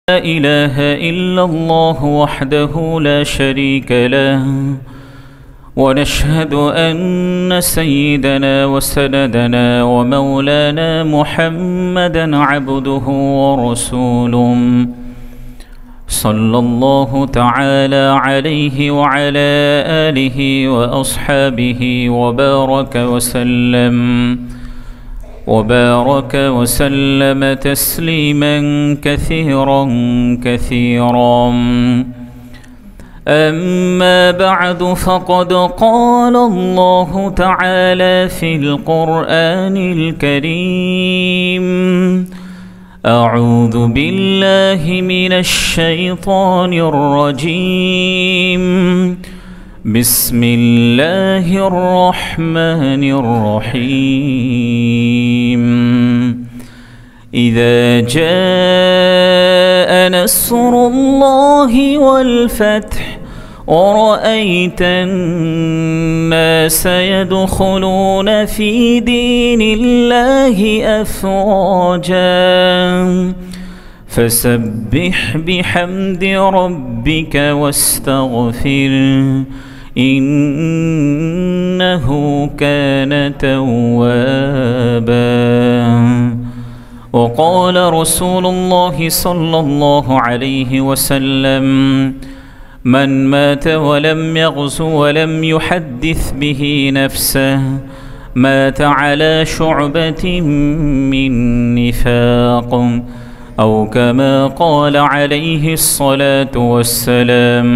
لا إله إلا الله وحده لا شريك له ونشهد أن سيدنا وسندنا ومولانا محمدا عبده ورسوله صلى الله تعالى عليه وعلى آله وأصحابه وبارك وسلم تسليما كثيرا كثيرا. أما بعد فقد قال الله تعالى في القرآن الكريم: أعوذ بالله من الشيطان الرجيم. بسم الله الرحمن الرحيم. إذا جاء نصر الله والفتح ورأيت الناس يدخلون في دين الله أفواجا فسبح بحمد ربك واستغفره إنه كان توابا. وقال رسول الله صلى الله عليه وسلم: من مات ولم يغز ولم يحدث به نفسه مات على شعبة من نفاق، أو كما قال عليه الصلاة والسلام.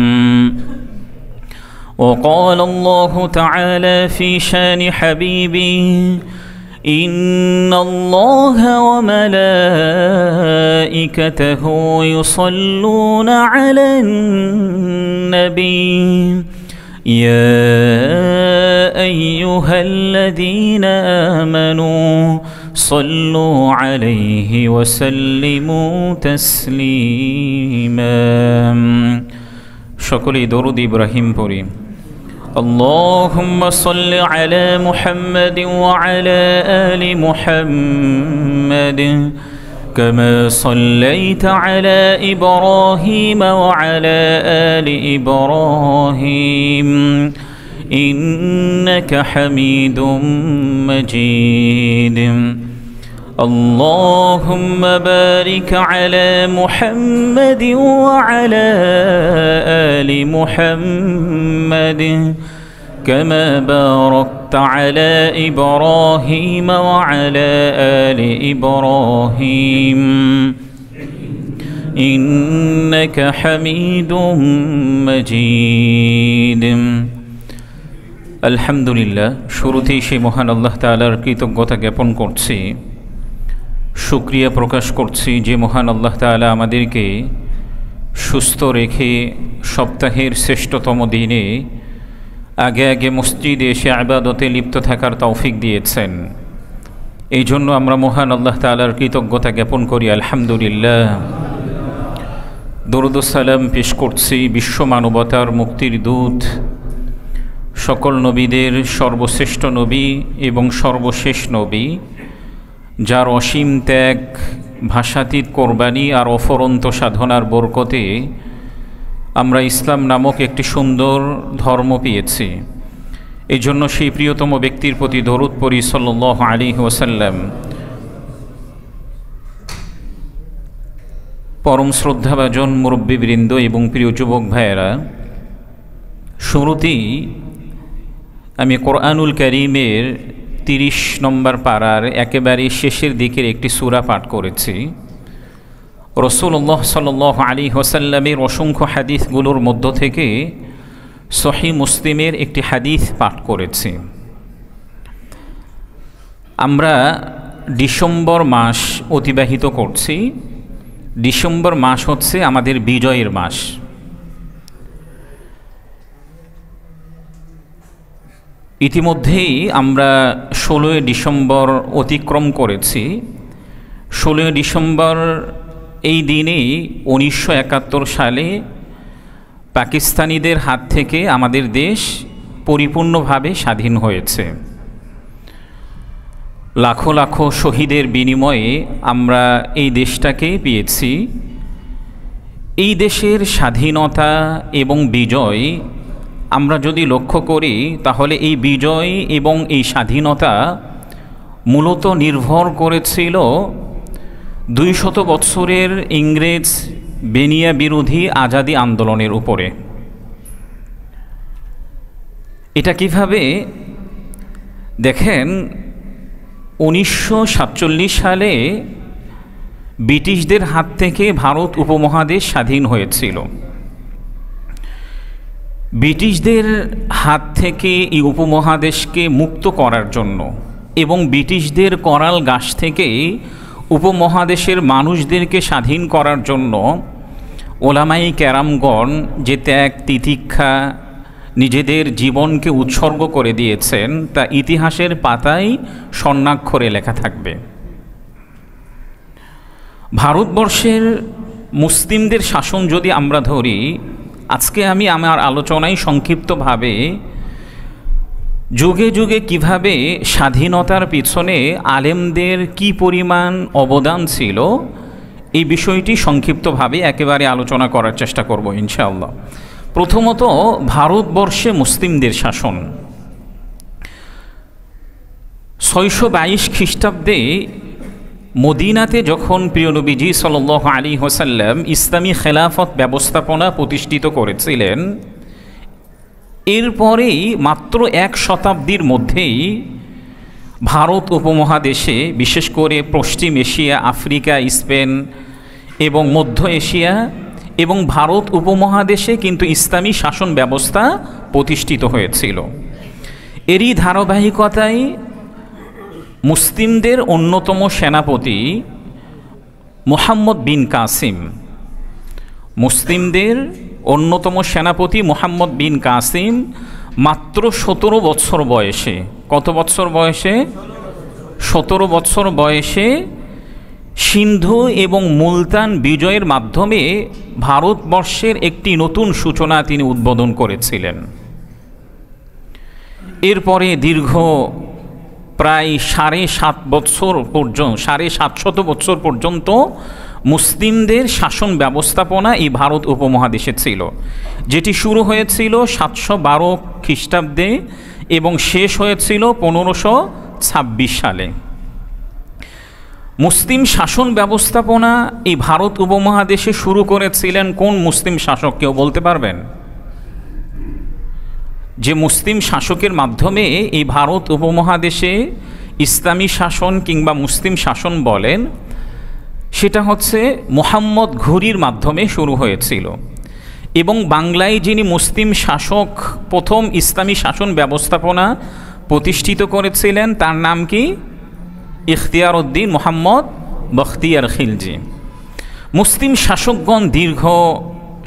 وقال الله تعالى في شان حبيبه: إن الله وملائكته يصلون على النبي يا أيها الذين آمنوا صلوا عليه وسلموا تسليما. شكري درود إبراهيم পড়ি। اللهم صل على محمد وعلى آل محمد كما صليت على إبراهيم وعلى آل إبراهيم إنك حميد مجيد. اللهم بارك على محمد وعلى آل محمد كما باركت على إبراهيم وعلى آل إبراهيم إنك حميد مجيد. আলহামদুলিল্লাহ, শুরুতেই সেই মহান আল্লাহ তাআলার কৃতজ্ঞতা জ্ঞাপন করছি, শুকরিয়া প্রকাশ করছি যে মহান আল্লাহ তাআলা আমাদেরকে সুস্থ রেখে সপ্তাহের শ্রেষ্ঠতম দিনে আগে আগে মসজিদে এসে ইবাদতে লিপ্ত থাকার তৌফিক দিয়েছেন। এই জন্য আমরা মহান আল্লাহ তাআলার কৃতজ্ঞতা জ্ঞাপন করি আলহামদুলিল্লাহ। দরুদ ও সালাম পেশ করছি বিশ্ব মানবতার মুক্তির দূত, সকল নবীদের সর্বশ্রেষ্ঠ নবী এবং সর্বশেষ নবী, যার অসীম ত্যাগ, ভাষাতীত কোরবানি আর অফরন্ত সাধনার বরকতে আমরা ইসলাম নামক একটি সুন্দর ধর্ম পেয়েছি। এই জন্য সেই প্রিয়তম ব্যক্তির প্রতি দরুদ পড়ি সাল্লাল্লাহু আলাইহি ওয়াসাল্লাম। পরম শ্রদ্ধাভাজন মুরব্বীবৃন্দ এবং প্রিয় যুবক ভাইয়েরা, শুরুতেই আমি কোরআনুল কারীমের 30 নম্বর পারার একেবারে শেষের দিকের একটি সূরা পাঠ করেছি। রাসূলুল্লাহ সাল্লাল্লাহু আলাইহি ওয়াসাল্লামের অসংখ্য হাদিসগুলোর মধ্য থেকে সহিহ মুসলিমের একটি হাদিস পাঠ করেছি। আমরা ডিসেম্বর মাস অতিবাহিত করছি। ডিসেম্বর মাস হচ্ছে আমাদের বিজয়ের মাস। ইতিমধ্যেই আমরা 16 ডিসেম্বর অতিক্রম করেছি। 16 ডিসেম্বর এই দিনেই 1971 সালে পাকিস্তানিদের হাত থেকে আমাদের দেশ পরিপূর্ণভাবে স্বাধীন হয়েছে। লাখো লাখো শহীদের বিনিময়ে আমরা এই দেশটাকে পেয়েছি এই দেশের স্বাধীনতা এবং বিজয় আমরা যদি লক্ষ্য করি, তাহলে এই বিজয় এবং এই স্বাধীনতা মূলত নির্ভর করেছিল 200 বৎসরের ইংরেজ বেনিয়া বিরোধী আজাদি আন্দোলনের উপরে। এটা কিভাবে দেখেন, 1947 সালে ব্রিটিশদের হাত থেকে ভারত উপমহাদেশ স্বাধীন হয়েছিল। ব্রিটিশদের হাত থেকে এই উপমহাদেশকে মুক্ত করার জন্য এবং ব্রিটিশদের করাল গাছ থেকে উপমহাদেশের মানুষদেরকে স্বাধীন করার জন্য ওলামাই কেরামগণ যে ত্যাগ তিতিক্ষা নিজেদের জীবনকে উৎসর্গ করে দিয়েছেন, তা ইতিহাসের পাতায় স্বর্ণাক্ষরে লেখা থাকবে। ভারতবর্ষের মুসলিমদের শাসন যদি আমরা ধরি, আজকে আমি আমার আলোচনায় সংক্ষিপ্তভাবে যুগে যুগে কিভাবে স্বাধীনতার পিছনে আলেমদের কি পরিমাণ অবদান ছিল, এই বিষয়টি সংক্ষিপ্তভাবে একেবারে আলোচনা করার চেষ্টা করব ইনশাআল্লাহ। প্রথমত, ভারতবর্ষে মুসলিমদের শাসন 622 খ্রিস্টাব্দে মদিনাতে যখন প্রিয় নবীজি সাল্লাল্লাহু আলাইহি ওয়াসাল্লাম ইসলামী খেলাফত ব্যবস্থাপনা প্রতিষ্ঠিত করেছিলেন, এরপরেই মাত্র 1 শতাব্দীর মধ্যেই ভারত উপমহাদেশে, বিশেষ করে পশ্চিম এশিয়া, আফ্রিকা, স্পেন এবং মধ্য এশিয়া এবং ভারত উপমহাদেশে কিন্তু ইসলামী শাসন ব্যবস্থা প্রতিষ্ঠিত হয়েছিল। এরই ধারাবাহিকতায় মুসলিমদের অন্যতম সেনাপতি মুহাম্মদ বিন কাসিম, মুসলিমদের অন্যতম সেনাপতি মুহাম্মদ বিন কাসিম মাত্র 17 বছর বয়সে, কত বছর বয়সে? 17 বছর বয়সে সিন্ধু এবং মুলতান বিজয়ের মাধ্যমে ভারতবর্ষের একটি নতুন সূচনা তিনি উদ্বোধন করেছিলেন। এরপরে দীর্ঘ প্রায় 7.5 বছর পর্যন্ত, 750 বছর পর্যন্ত মুসলিমদের শাসন ব্যবস্থাপনা এই ভারত উপমহাদেশে ছিল, যেটি শুরু হয়েছিল 712 খ্রিস্টাব্দে এবং শেষ হয়েছিল 1526 সালে। মুসলিম শাসন ব্যবস্থাপনা এই ভারত উপমহাদেশে শুরু করেছিলেন কোন মুসলিম শাসক, কেউ বলতে পারবেন? যে মুসলিম শাসকের মাধ্যমে এই ভারত উপমহাদেশে ইসলামী শাসন কিংবা মুসলিম শাসন বলেন, সেটা হচ্ছে মুহাম্মদ ঘুরির মাধ্যমে শুরু হয়েছিল। এবং বাংলায় যিনি মুসলিম শাসক প্রথম ইসলামী শাসন ব্যবস্থাপনা প্রতিষ্ঠিত করেছিলেন, তার নাম কি? ইখতিয়ার উদ্দিন মোহাম্মদ বখতিয়ার খিলজি। মুসলিম শাসকগণ দীর্ঘ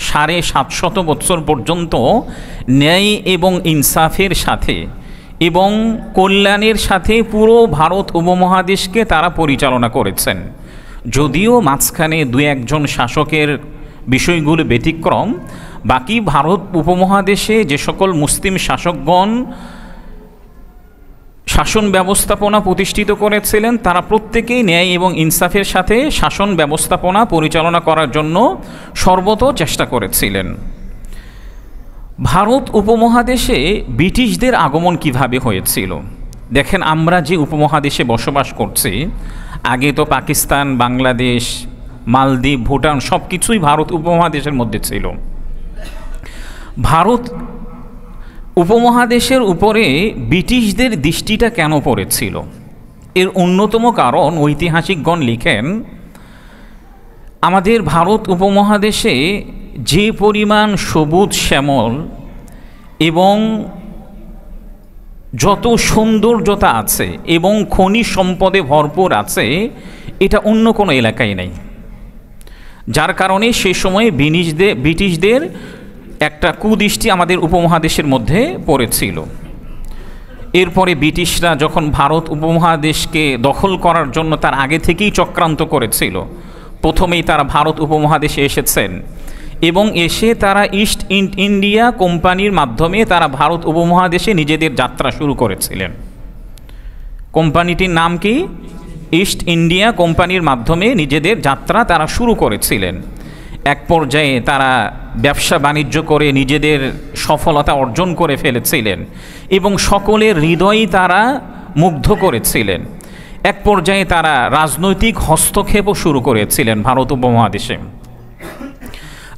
750 বছর পর্যন্ত ন্যায় এবং ইনসাফের সাথে এবং কল্যাণের সাথে পুরো ভারত উপমহাদেশকে তারা পরিচালনা করেছেন। যদিও মাঝখানে 2-1 শাসকের বিষয়গুলো ব্যতিক্রম, বাকি ভারত উপমহাদেশে যে সকল মুসলিম শাসকগণ শাসন ব্যবস্থাপনা প্রতিষ্ঠিত করেছিলেন, তারা প্রত্যেকেই ন্যায় এবং ইনসাফের সাথে শাসন ব্যবস্থাপনা পরিচালনা করার জন্য সর্বতো চেষ্টা করেছিলেন। ভারত উপমহাদেশে ব্রিটিশদের আগমন কিভাবে হয়েছিল? দেখেন, আমরা যে উপমহাদেশে বসবাস করছি, আগে তো পাকিস্তান, বাংলাদেশ, মালদ্বীপ, ভুটান সব কিছুই ভারত উপমহাদেশের মধ্যে ছিল। ভারত উপমহাদেশের উপরে ব্রিটিশদের দৃষ্টিটা কেন পড়েছিল? এর অন্যতম কারণ ঐতিহাসিকগণ লিখেন, আমাদের ভারত উপমহাদেশে যে পরিমাণ সবুজ শ্যামল এবং যত সৌন্দর্যতা আছে এবং খনিজ সম্পদে ভরপুর আছে, এটা অন্য কোনো এলাকায় নেই। যার কারণে সে সময় ব্রিটিশদের একটা কুদৃষ্টি আমাদের উপমহাদেশের মধ্যে পড়েছিল। এরপরে ব্রিটিশরা যখন ভারত উপমহাদেশকে দখল করার জন্য তার আগে থেকেই চক্রান্ত করেছিল, প্রথমেই তারা ভারত উপমহাদেশে এসেছেন এবং এসে তারা ইস্ট ইন্ডিয়া কোম্পানির মাধ্যমে তারা ভারত উপমহাদেশে নিজেদের যাত্রা শুরু করেছিলেন। কোম্পানিটির নাম কি? ইস্ট ইন্ডিয়া কোম্পানির মাধ্যমে নিজেদের যাত্রা তারা শুরু করেছিলেন। এক পর্যায়ে তারা ব্যবসা বাণিজ্য করে নিজেদের সফলতা অর্জন করে ফেলেছিলেন এবং সকলের হৃদয় তারা মুগ্ধ করেছিলেন। এক পর্যায়ে তারা রাজনৈতিক হস্তক্ষেপও শুরু করেছিলেন ভারত উপমহাদেশে।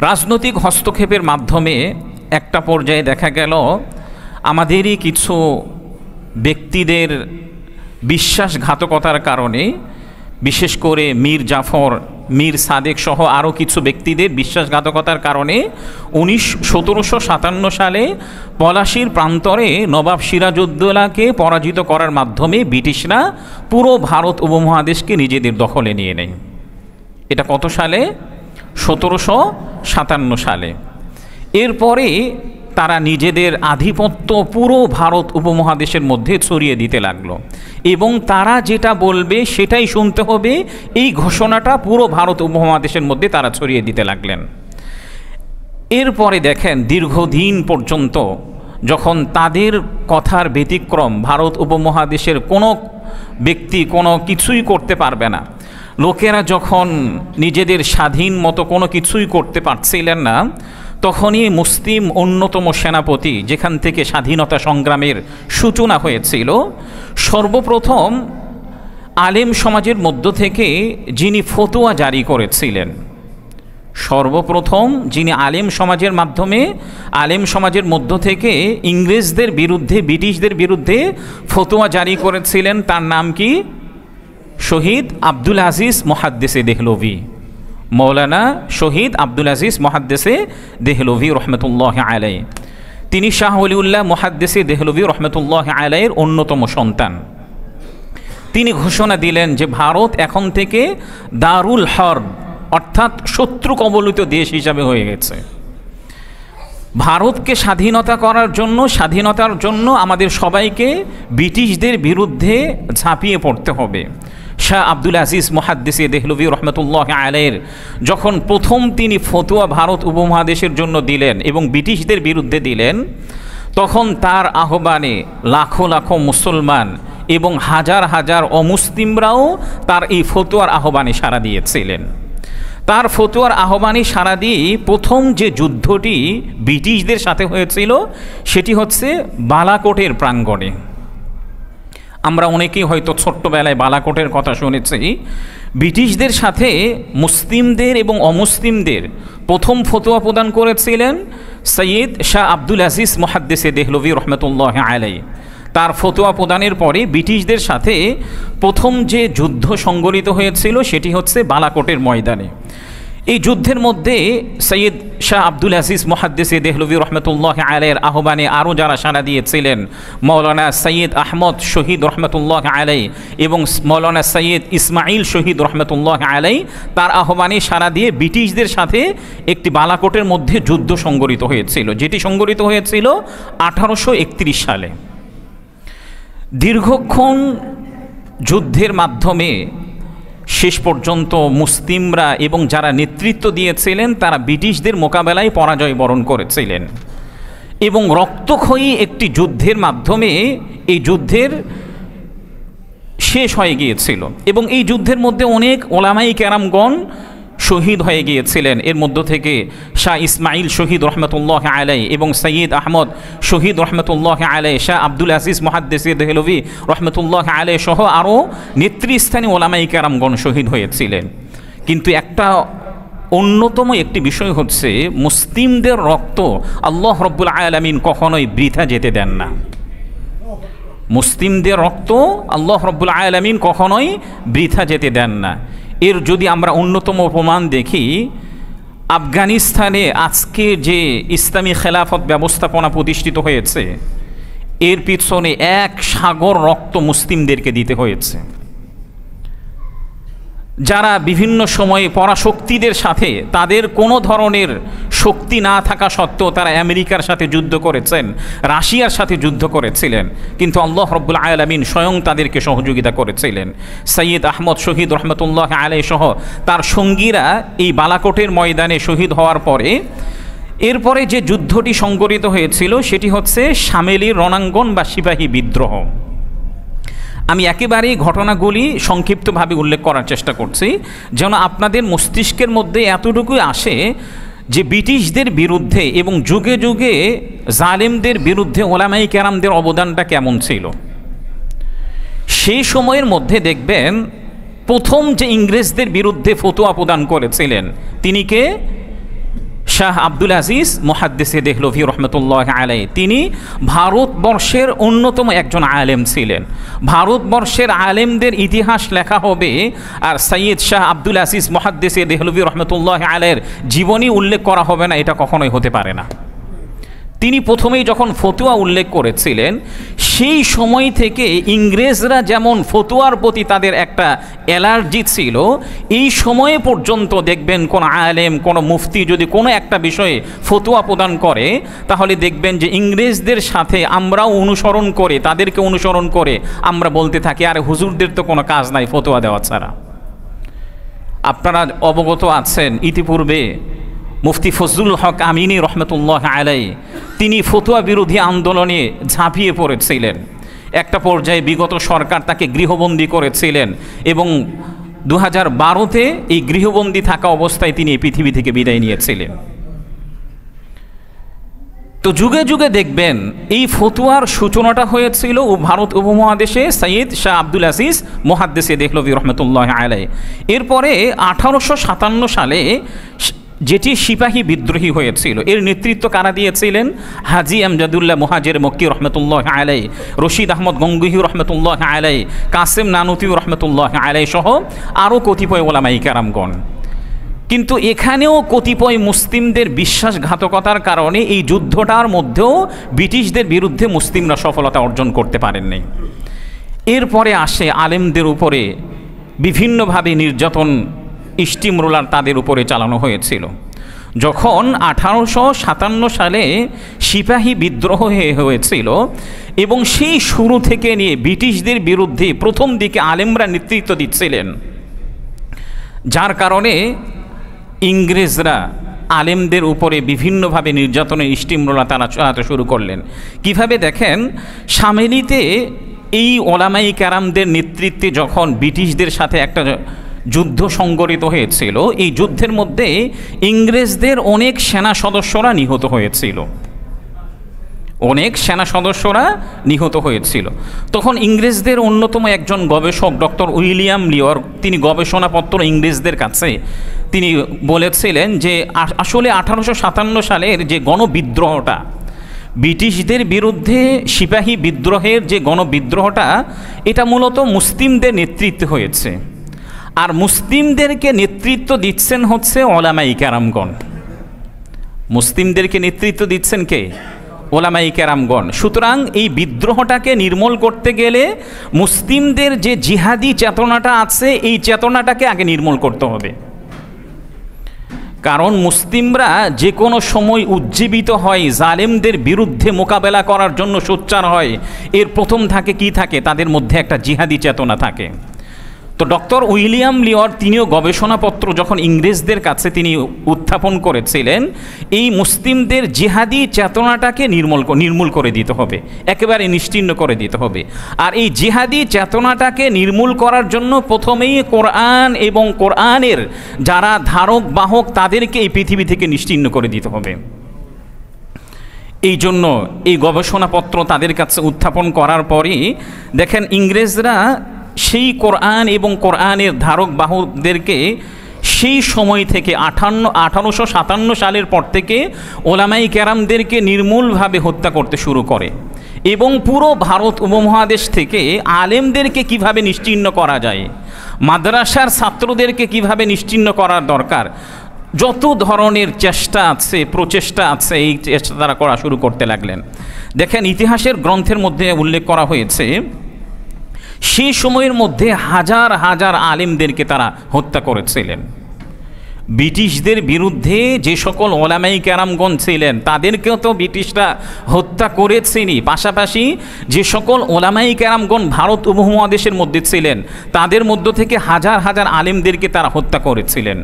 রাজনৈতিক হস্তক্ষেপের মাধ্যমে একটা পর্যায়ে দেখা গেল আমাদেরই কিছু ব্যক্তিদের বিশ্বাসঘাতকতার কারণে, বিশেষ করে মীর জাফর, মীর সাদেক সহ আরও কিছু ব্যক্তিদের বিশ্বাসঘাতকতার কারণে 1757 সালে পলাশীর প্রান্তরে নবাব সিরাজউদ্দৌলাকে পরাজিত করার মাধ্যমে ব্রিটিশরা পুরো ভারত উপমহাদেশকে নিজেদের দখলে নিয়ে নেয়। এটা কত সালে? 1757 সালে। এরপরে তারা নিজেদের আধিপত্য পুরো ভারত উপমহাদেশের মধ্যে ছড়িয়ে দিতে লাগলো এবং তারা যেটা বলবে সেটাই শুনতে হবে, এই ঘোষণাটা পুরো ভারত উপমহাদেশের মধ্যে তারা ছড়িয়ে দিতে লাগলেন। এরপরে দেখেন দীর্ঘদিন পর্যন্ত যখন তাদের কথার ব্যতিক্রম ভারত উপমহাদেশের কোনো ব্যক্তি কোনো কিছুই করতে পারবে না, লোকেরা যখন নিজেদের স্বাধীন মতো কোনো কিছুই করতে পারছিলেন না, তখনই মুসলিম অন্যতম সেনাপতি, যেখান থেকে স্বাধীনতা সংগ্রামের সূচনা হয়েছিল, সর্বপ্রথম আলেম সমাজের মধ্য থেকে যিনি ফতোয়া জারি করেছিলেন, সর্বপ্রথম যিনি আলেম সমাজের মাধ্যমে আলেম সমাজের মধ্য থেকে ইংরেজদের বিরুদ্ধে, ব্রিটিশদের বিরুদ্ধে ফতোয়া জারি করেছিলেন, তার নাম কি? শহীদ আব্দুল আজিজ মুহাদ্দিসে দেহলভি, মৌলানা শহীদ আব্দুল আজিজ মুহাদ্দিসে দেহলভি রহমতুল্লাহ আলাইহি। তিনি শাহ ওলিউল্লাহ মুহাদ্দিসে দেহলভি রহমতুল্লাহ আলাইহির অন্যতম সন্তান। তিনি ঘোষণা দিলেন যে ভারত এখন থেকে দারুল হরব অর্থাৎ শত্রু কবলিত দেশ হিসাবে হয়ে গেছে। ভারতকে স্বাধীনতার জন্য আমাদের সবাইকে ব্রিটিশদের বিরুদ্ধে ঝাঁপিয়ে পড়তে হবে। শাহ আব্দুল আজিজ মুহাদ্দিসে দেহলভি রহমতুল্লাহ আলাইহির যখন প্রথম তিনি ফতোয়া ভারত উপমহাদেশের জন্য দিলেন এবং ব্রিটিশদের বিরুদ্ধে দিলেন, তখন তার আহ্বানে লাখো লাখো মুসলমান এবং হাজার হাজার অমুসলিমরাও তার এই ফতোয়ার আহ্বানে সাড়া দিয়েছিলেন। তার ফতোয়ার আহ্বানে সাড়া দিয়ে প্রথম যে যুদ্ধটি ব্রিটিশদের সাথে হয়েছিল সেটি হচ্ছে বালাকোটের প্রাঙ্গণে। আমরা অনেকেই হয়তো ছোট্টবেলায় বালাকোটের কথা শুনেছি। ব্রিটিশদের সাথে মুসলিমদের এবং অমুসলিমদের প্রথম ফতোয়া প্রদান করেছিলেন সৈয়দ শাহ আব্দুল আজিজ মুহাদ্দিসে দেহলভি রহমতুল্লাহ আলাইহি। তার ফতোয়া প্রদানের পরে ব্রিটিশদের সাথে প্রথম যে যুদ্ধ সংঘটিত হয়েছিল সেটি হচ্ছে বালাকোটের ময়দানে। এই যুদ্ধের মধ্যে সৈয়দ শাহ আব্দুল আজিজ মুহাদ্দিসে দেহলভি রহমতুল্লাহ আলাইহির আহ্বানে আরও যারা সাড়া দিয়েছিলেন, মৌলানা সৈয়দ আহমদ শহীদ রহমতুল্লাহ আলাইহি এবং মৌলানা সৈয়দ ইসমাইল শহীদ রহমতুল্লাহ আলাইহি, তার আহ্বানে সাড়া দিয়ে ব্রিটিশদের সাথে একটি বালাকোটের মধ্যে যুদ্ধ সংঘটিত হয়েছিল, যেটি সংঘটিত হয়েছিল 1831 সালে। দীর্ঘক্ষণ যুদ্ধের মাধ্যমে শেষ পর্যন্ত মুসলিমরা এবং যারা নেতৃত্ব দিয়েছিলেন তারা ব্রিটিশদের মোকাবেলায় পরাজয় বরণ করেছিলেন এবং রক্তক্ষয়ী একটি যুদ্ধের মাধ্যমে এই যুদ্ধের শেষ হয়ে গিয়েছিল এবং এই যুদ্ধের মধ্যে অনেক ওলামাই কেরামগণ শহীদ হয়ে গিয়েছিলেন। এর মধ্য থেকে শাহ ইসমাইল শহীদ রহমতুল্লাহ আলাইহি এবং সৈয়দ আহমদ শহীদ রহমতুল্লাহ আলাইহি, শাহ আব্দুল আজিজ মুহাদ্দিসে দেহলভি রহমতুল্লাহ আলাইহি সহ আরও নেতৃস্থানীয় ওলামাই কেরামগণ শহীদ হয়েছিলেন। কিন্তু একটা অন্যতম একটি বিষয় হচ্ছে মুসলিমদের রক্ত আল্লাহ রব্বুল আলামিন কখনোই বৃথা যেতে দেন না। মুসলিমদের রক্ত আল্লাহ রব্বুল আলামিন কখনোই বৃথা যেতে দেন না। এর যদি আমরা অন্যতম প্রমাণ দেখি, আফগানিস্তানে আজকে যে ইসলামী খেলাফত ব্যবস্থাপনা প্রতিষ্ঠিত হয়েছে এর পিছনে এক সাগর রক্ত মুসলিমদেরকে দিতে হয়েছে। যারা বিভিন্ন সময়ে পরাশক্তিদের সাথে তাদের কোনো ধরনের শক্তি না থাকা সত্ত্বেও তারা আমেরিকার সাথে যুদ্ধ করেছেন, রাশিয়ার সাথে যুদ্ধ করেছিলেন, কিন্তু আল্লাহ রব্বুল আলামিন স্বয়ং তাদেরকে সহযোগিতা করেছিলেন। সৈয়দ আহমদ শহীদ রহমতুল্লাহ আলাইহি সহ তার সঙ্গীরা এই বালাকোটের ময়দানে শহীদ হওয়ার পরে এরপরে যে যুদ্ধটি সংঘটিত হয়েছিল সেটি হচ্ছে শামেলির রণাঙ্গন বা সিপাহী বিদ্রোহ। আমি একেবারেই ঘটনাগুলি সংক্ষিপ্তভাবে উল্লেখ করার চেষ্টা করছি যেন আপনাদের মস্তিষ্কের মধ্যে এতটুকুই আসে যে ব্রিটিশদের বিরুদ্ধে এবং যুগে যুগে জালেমদের বিরুদ্ধে ওলামায়ে কেরামদের অবদানটা কেমন ছিল। সেই সময়ের মধ্যে দেখবেন প্রথম যে ইংরেজদের বিরুদ্ধে ফতোয়া প্রদান করেছিলেন তিনি কে? শাহ আব্দুল আজিজ মুহাদ্দিসে দেহলভী রহমতুল্লাহ আলাইহি। তিনি ভারতবর্ষের অন্যতম একজন আলেম ছিলেন। ভারতবর্ষের আলেমদের ইতিহাস লেখা হবে আর সৈয়দ শাহ আব্দুল আজিজ মুহাদ্দিসে দেহলভী রহমতুল্লাহ আলাইহির জীবনী উল্লেখ করা হবে না, এটা কখনোই হতে পারে না। তিনি প্রথমেই যখন ফতোয়া উল্লেখ করেছিলেন সেই সময় থেকে ইংরেজরা যেমন ফতোয়ার প্রতি তাদের একটা অ্যালার্জি ছিল, এই সময়ে পর্যন্ত দেখবেন কোন আলেম কোন মুফতি যদি কোনো একটা বিষয়ে ফতোয়া প্রদান করে তাহলে দেখবেন যে ইংরেজদের সাথে আমরাও অনুসরণ করে তাদেরকে অনুসরণ করে আমরা বলতে থাকি আরে হুজুরদের তো কোনো কাজ নাই ফতোয়া দেওয়া ছাড়া। আপনারা অবগত আছেন ইতিপূর্বে মুফতি ফজলুল হক আমিনী রহমতুল্লাহ আলাইহি তিনি ফতোয়া বিরোধী আন্দোলনে ঝাঁপিয়ে পড়েছিলেন। একটা পর্যায়ে বিগত সরকার তাকে গৃহবন্দী করেছিলেন এবং 2012-তে এই গৃহবন্দী থাকা অবস্থায় তিনি এই পৃথিবী থেকে বিদায় নিয়েছিলেন। তো যুগে যুগে দেখবেন এই ফতোয়ার সূচনাটা হয়েছিল ভারত উপমহাদেশে সৈয়দ শাহ আব্দুল আজিজ মুহাদ্দিসে দেহলভী রহমতুল্লাহ আলাইহি। এরপরে 1857 সালে যেটি সিপাহী বিদ্রোহী হয়েছিল এর নেতৃত্ব কারা দিয়েছিলেন? হাজি আমজাদুল্লাহ মুহাজির মক্কি রহমতুল্লাহ আলাইহি, রশিদ আহমদ গঙ্গুহি রহমতুল্লাহ আলাইহি, কাসেম নানুতি রহমতুল্লাহ আলাইহি সহ আরও কতিপয় ওলামায়ে কেরামগণ। কিন্তু এখানেও কতিপয় মুসলিমদের বিশ্বাসঘাতকতার কারণে এই যুদ্ধটার মধ্যেও ব্রিটিশদের বিরুদ্ধে মুসলিমরা সফলতা অর্জন করতে পারেননি। এরপরে আসে আলেমদের উপরে বিভিন্নভাবে নির্যাতন স্টিমরোলার তাদের উপরে চালানো হয়েছিল। যখন 1857 সালে সিপাহী বিদ্রোহ হয়েছিল এবং সেই শুরু থেকে নিয়ে ব্রিটিশদের বিরুদ্ধে প্রথম দিকে আলেমরা নেতৃত্ব দিচ্ছিলেন, যার কারণে ইংরেজরা আলেমদের উপরে বিভিন্নভাবে নির্যাতনের স্টিমরোলার তারা চালাতে শুরু করলেন। কিভাবে দেখেন, শামেলিতে এই ওলামায়ে কেরামদের নেতৃত্বে যখন ব্রিটিশদের সাথে একটা যুদ্ধ সংঘটিত হয়েছিল, এই যুদ্ধের মধ্যে ইংরেজদের অনেক সেনা সদস্যরা নিহত হয়েছিল, তখন ইংরেজদের অন্যতম একজন গবেষক ডক্টর উইলিয়াম লিওর তিনি গবেষণাপত্র ইংরেজদের কাছে তিনি বলেছিলেন যে আসলে 1857 সালের যে গণবিদ্রোহটা ব্রিটিশদের বিরুদ্ধে সিপাহী বিদ্রোহের যে গণবিদ্রোহটা এটা মূলত মুসলিমদের নেতৃত্বে হয়েছে, আর মুসলিমদেরকে নেতৃত্ব দিচ্ছেন হচ্ছে ওলামায়ে কেরামগণ। মুসলিমদেরকে নেতৃত্ব দিচ্ছেন কে? ওলামায়ে কেরামগণ। সুতরাং এই বিদ্রোহটাকে নির্মূল করতে গেলে মুসলিমদের যে জিহাদি চেতনাটা আছে এই চেতনাটাকে আগে নির্মূল করতে হবে। কারণ মুসলিমরা যে কোনো সময় উজ্জীবিত হয়, জালেমদের বিরুদ্ধে মোকাবেলা করার জন্য সোচ্চার হয়, এর প্রথম থাকে কি থাকে? তাদের মধ্যে একটা জিহাদি চেতনা থাকে। তো ডক্টর উইলিয়াম লিওর তিনিও গবেষণাপত্র যখন ইংরেজদের কাছে তিনি উত্থাপন করেছিলেন, এই মুসলিমদের জিহাদি চেতনাটাকে নির্মূল করে দিতে হবে, একেবারে নিশ্চিহ্ন করে দিতে হবে। আর এই জিহাদি চেতনাটাকে নির্মূল করার জন্য প্রথমেই কোরআন এবং কোরআনের যারা ধারক বাহক তাদেরকে এই পৃথিবী থেকে নিশ্চিহ্ন করে দিতে হবে। এই জন্য এই গবেষণাপত্র তাদের কাছে উত্থাপন করার পরই দেখেন ইংরেজরা সেই কোরআন এবং কোরআনের ধারক বাহকদেরকে সেই সময় থেকে 1857 সালের পর থেকে ওলামায়ে কেরামদেরকে নির্মূলভাবে হত্যা করতে শুরু করে এবং পুরো ভারত উপমহাদেশ থেকে আলেমদেরকে কিভাবে নিশ্চিহ্ন করা যায়, মাদ্রাসার ছাত্রদেরকে কিভাবে নিশ্চিহ্ন করার দরকার, যত ধরনের চেষ্টা আছে প্রচেষ্টা আছে এই চেষ্টা তারা করা শুরু করতে লাগলেন। দেখেন ইতিহাসের গ্রন্থের মধ্যে উল্লেখ করা হয়েছে সেই সময়ের মধ্যে হাজার হাজার আলেমদেরকে তারা হত্যা করেছিলেন। ব্রিটিশদের বিরুদ্ধে যে সকল ওলামায়ে কেরামগণ ছিলেন তাদেরকেও তো ব্রিটিশরা হত্যা করেছেনই, পাশাপাশি যে সকল ওলামায়ে কেরামগণ ভারত উপমহাদেশের মধ্যে ছিলেন তাদের মধ্য থেকে হাজার হাজার আলেমদেরকে তারা হত্যা করেছিলেন,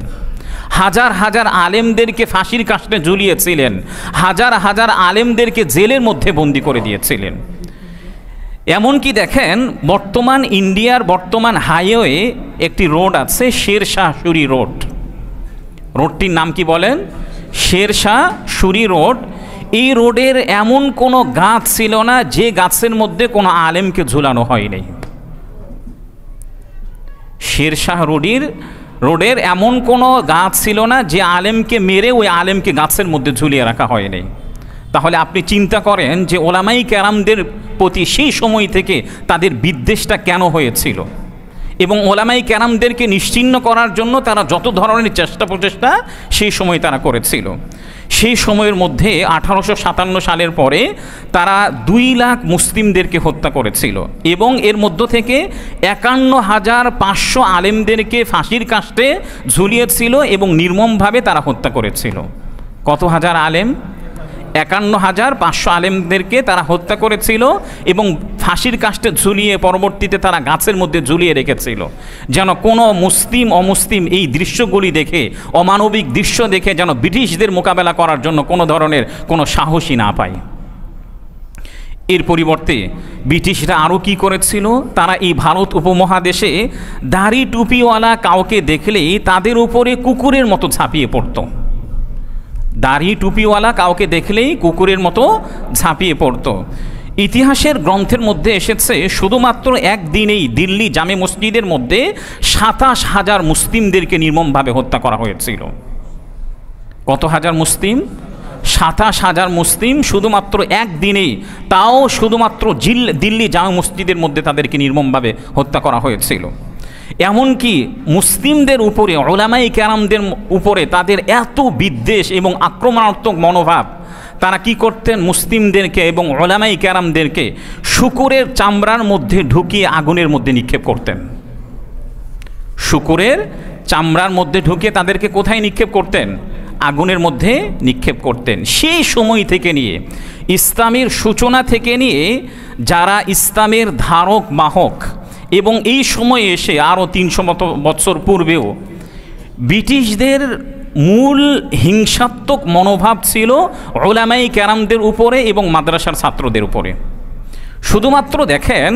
হাজার হাজার আলেমদেরকে ফাঁসির কাস্টে ঝুলিয়েছিলেন, হাজার হাজার আলেমদেরকে জেলের মধ্যে বন্দী করে দিয়েছিলেন। এমনকি দেখেন বর্তমান ইন্ডিয়ার বর্তমান হাইওয়ে একটি রোড আছে শেরশাহ সুরি রোড। রোডটির নাম কি বলেন? শেরশাহ সুরি রোড। এই রোডের এমন কোনো গাছ ছিল না যে গাছের মধ্যে কোনো আলেমকে ঝুলানো হয়নি। শেরশাহ রোডের এমন কোনো গাছ ছিল না যে আলেমকে মেরে ওই আলেমকে গাছের মধ্যে ঝুলিয়ে রাখা হয়নি। তাহলে আপনি চিন্তা করেন যে ওলামাই কেরামদের প্রতি সেই সময় থেকে তাদের বিদ্বেষটা কেন হয়েছিল, এবং ওলামাই কেরামদেরকে নিশ্চিহ্ন করার জন্য তারা যত ধরনের চেষ্টা প্রচেষ্টা সেই সময় তারা করেছিল। সেই সময়ের মধ্যে 1857 সালের পরে তারা 2 লাখ মুসলিমদেরকে হত্যা করেছিল, এবং এর মধ্য থেকে 51,500 আলেমদেরকে ফাঁসির কাস্টে ঝুলিয়েছিল এবং নির্মমভাবে তারা হত্যা করেছিল। কত হাজার আলেম? 51,500 আলেমদেরকে তারা হত্যা করেছিল এবং ফাঁসির কাস্টে ঝুলিয়ে পরবর্তীতে তারা গাছের মধ্যে ঝুলিয়ে রেখেছিল, যেন কোনো মুসলিম অমুসলিম এই দৃশ্যগুলি দেখে, অমানবিক দৃশ্য দেখে যেন ব্রিটিশদের মোকাবেলা করার জন্য কোনো ধরনের কোনো সাহসী না পায়। এর পরিবর্তে ব্রিটিশরা আরও কি করেছিল, তারা এই ভারত উপমহাদেশে দাড়ি টুপিওয়ালা কাউকে দেখলেই তাদের উপরে কুকুরের মতো ঝাঁপিয়ে পড়ত। দাড়ি টুপিওয়ালা কাউকে দেখলেই কুকুরের মতো ঝাঁপিয়ে পড়ত। ইতিহাসের গ্রন্থের মধ্যে এসেছে শুধুমাত্র একদিনেই দিল্লি জামে মসজিদের মধ্যে 27,000 মুসলিমদেরকে নির্মমভাবে হত্যা করা হয়েছিল। কত হাজার মুসলিম? 27,000 মুসলিম শুধুমাত্র একদিনেই, তাও শুধুমাত্র দিল্লি জামে মসজিদের মধ্যে তাদেরকে নির্মমভাবে হত্যা করা হয়েছিল। এমনকি মুসলিমদের উপরে, ওলামাই কেরামদের উপরে তাদের এত বিদ্বেষ এবং আক্রমণাত্মক মনোভাব, তারা কি করতেন, মুসলিমদেরকে এবং ওলামাই কেরামদেরকে শূকরের চামড়ার মধ্যে ঢুকিয়ে আগুনের মধ্যে নিক্ষেপ করতেন। শূকরের চামড়ার মধ্যে ঢুকিয়ে তাদেরকে কোথায় নিক্ষেপ করতেন? আগুনের মধ্যে নিক্ষেপ করতেন। সেই সময় থেকে নিয়ে, ইসলামের সূচনা থেকে নিয়ে যারা ইসলামের ধারক বাহক, এবং এই সময়ে এসে আরও 300 বছর পূর্বেও ব্রিটিশদের মূল হিংসাত্মক মনোভাব ছিল উলামায়ে কেরামদের উপরে এবং মাদ্রাসার ছাত্রদের উপরে। শুধুমাত্র দেখেন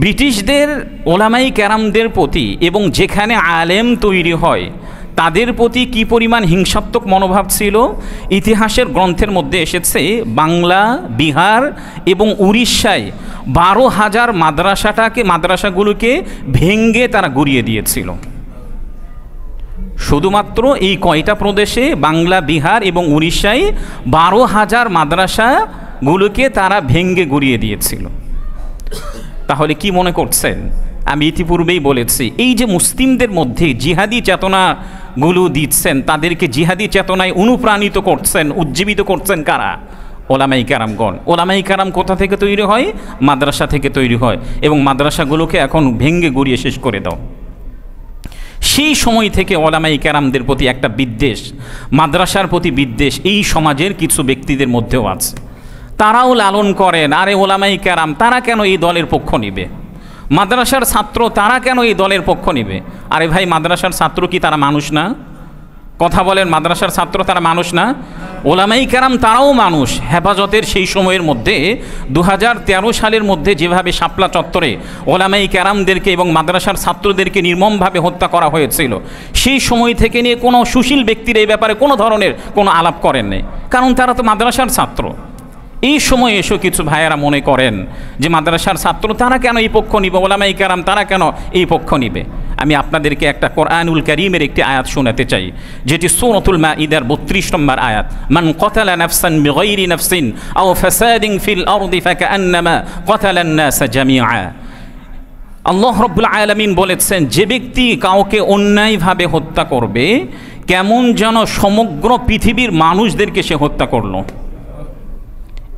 ব্রিটিশদের উলামায়ে কেরামদের প্রতি এবং যেখানে আলেম তৈরি হয় তাদের প্রতি কি পরিমাণ হিংসাত্মক মনোভাব ছিল, ইতিহাসের গ্রন্থের মধ্যে এসেছে বাংলা, বিহার এবং উড়িষ্যায় 12,000 মাদ্রাসাগুলোকে ভেঙ্গে তারা গুড়িয়ে দিয়েছিল। শুধুমাত্র এই কয়টা প্রদেশে, বাংলা, বিহার এবং উড়িষ্যায় 12,000 মাদ্রাসাগুলোকে তারা ভেঙ্গে গুড়িয়ে দিয়েছিল। তাহলে কি মনে করছেন? আমি ইতিপূর্বেই বলেছি, এই যে মুসলিমদের মধ্যে জিহাদি চেতনাগুলো দিচ্ছেন, তাদেরকে জিহাদি চেতনায় অনুপ্রাণিত করছেন, উজ্জীবিত করছেন কারা? ওলামাই কেরামগণ। ওলামাই কেরাম কোথা থেকে তৈরি হয়? মাদ্রাসা থেকে তৈরি হয়, এবং মাদ্রাসাগুলোকে এখন ভেঙ্গে গুড়িয়ে শেষ করে দাও। সেই সময় থেকে ওলামাই কেরামদের প্রতি একটা বিদ্বেষ, মাদ্রাসার প্রতি বিদ্বেষ এই সমাজের কিছু ব্যক্তিদের মধ্যেও আছে। তারাও লালন করেন, আরে ওলামাই কেরাম তারা কেন এই দলের পক্ষ নেবে? মাদ্রাসার ছাত্র তারা কেন এই দলের পক্ষ নেবে? আরে ভাই, মাদ্রাসার ছাত্র কি তারা মানুষ না? কথা বলেন, মাদ্রাসার ছাত্র তারা মানুষ না? ওলামাই কেরাম তারাও মানুষ। হেফাজতের সেই সময়ের মধ্যে 2013 সালের মধ্যে যেভাবে শাপলা চত্বরে ওলামাই কেরামদেরকে এবং মাদ্রাসার ছাত্রদেরকে নির্মমভাবে হত্যা করা হয়েছিল, সেই সময় থেকে নিয়ে কোনো সুশীল ব্যক্তির এই ব্যাপারে কোনো ধরনের কোনো আলাপ করেন নাই, কারণ তারা তো মাদ্রাসার ছাত্র। এই সময় এসে কিছু ভাইয়েরা মনে করেন যে মাদ্রাসার ছাত্র তারা কেন এই পক্ষ নিবে, ওলামাই কেরাম তারা কেন এই পক্ষ নিবে। আমি আপনাদেরকে একটা কোরআনুল কারীমের একটি আয়াত শোনাতে চাই, যেটি সূরাতুল মাঈদার 32 নম্বর আয়াত। মান ক্বাতালা নাফসান বিগাইরি নাফসিন আও ফাসাদিন ফিল আরদি ফাকান্নামা ক্বাতালান নাস জামিআ। আল্লাহ রাব্বুল আলামিন বলেছেন, যে ব্যক্তি কাউকে অন্যায়ভাবে হত্যা করবে কেমন যেন সমগ্র পৃথিবীর মানুষদেরকে সে হত্যা করলো।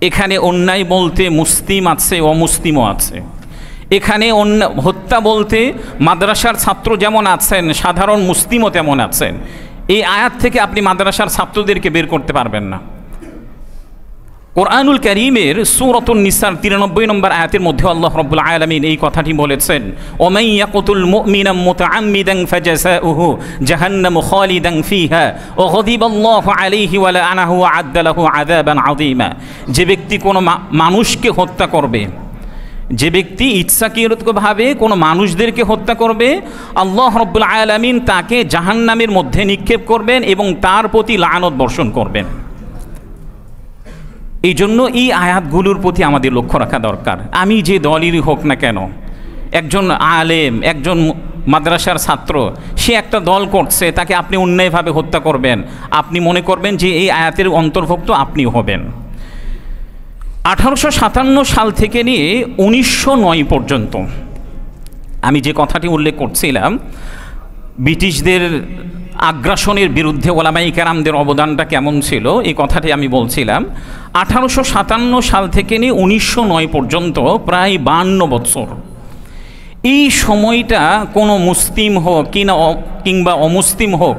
এখানে অন্যায় বলতে মুসলিম আছে, অমুসলিমও আছে। এখানে হত্যা বলতে মাদ্রাসার ছাত্র যেমন আছেন, সাধারণ মুসলিমও তেমন আছেন। এই আয়াত থেকে আপনি মাদ্রাসার ছাত্রদেরকে বের করতে পারবেন না। কোরআনুল কারীমের সূরাতুন নিসার 93 নম্বর আয়াতের মধ্যে আল্লাহ রাব্বুল আলামিন এই কথাটি বলেছেন, ওমান ইয়াকতুল মুমিনান মুতাআম্মিদান ফাজাযাউহু জাহান্নামু খালিদান ফিহা ওয়া গাদিবাল্লাহু আলাইহি ওয়া লাআনাহু ওয়া আ'আদ্দা লাহু আযাবান আযীমা। যে ব্যক্তি কোনো মানুষকে হত্যা করবে যে ব্যক্তি ইচ্ছাকৃতভাবে কোনো মানুষদেরকে হত্যা করবে, আল্লাহ রাব্বুল আলামিন তাকে জাহান্নামের মধ্যে নিক্ষেপ করবেন এবং তার প্রতি লানত বর্ষণ করবেন। এই জন্য এই আয়াতগুলোর প্রতি আমাদের লক্ষ্য রাখা দরকার। আমি যে দলেরই হোক না কেন, একজন আলেম, একজন মাদ্রাসার ছাত্র, সে একটা দল করছে, তাকে আপনি অন্যায়ভাবে হত্যা করবেন, আপনি মনে করবেন যে এই আয়াতের অন্তর্ভুক্ত আপনি হবেন। 1857 সাল থেকে নিয়ে 1909 পর্যন্ত আমি যে কথাটি উল্লেখ করছিলাম, ব্রিটিশদের আগ্রাসনের বিরুদ্ধে ওলামায়ে কেরামদের অবদানটা কেমন ছিল, এই কথাটি আমি বলছিলাম। 1857 সাল থেকে নিয়ে 1909 পর্যন্ত প্রায় 52 বছর, এই সময়টা কোনো মুসলিম হোক কিংবা অমুসলিম হোক,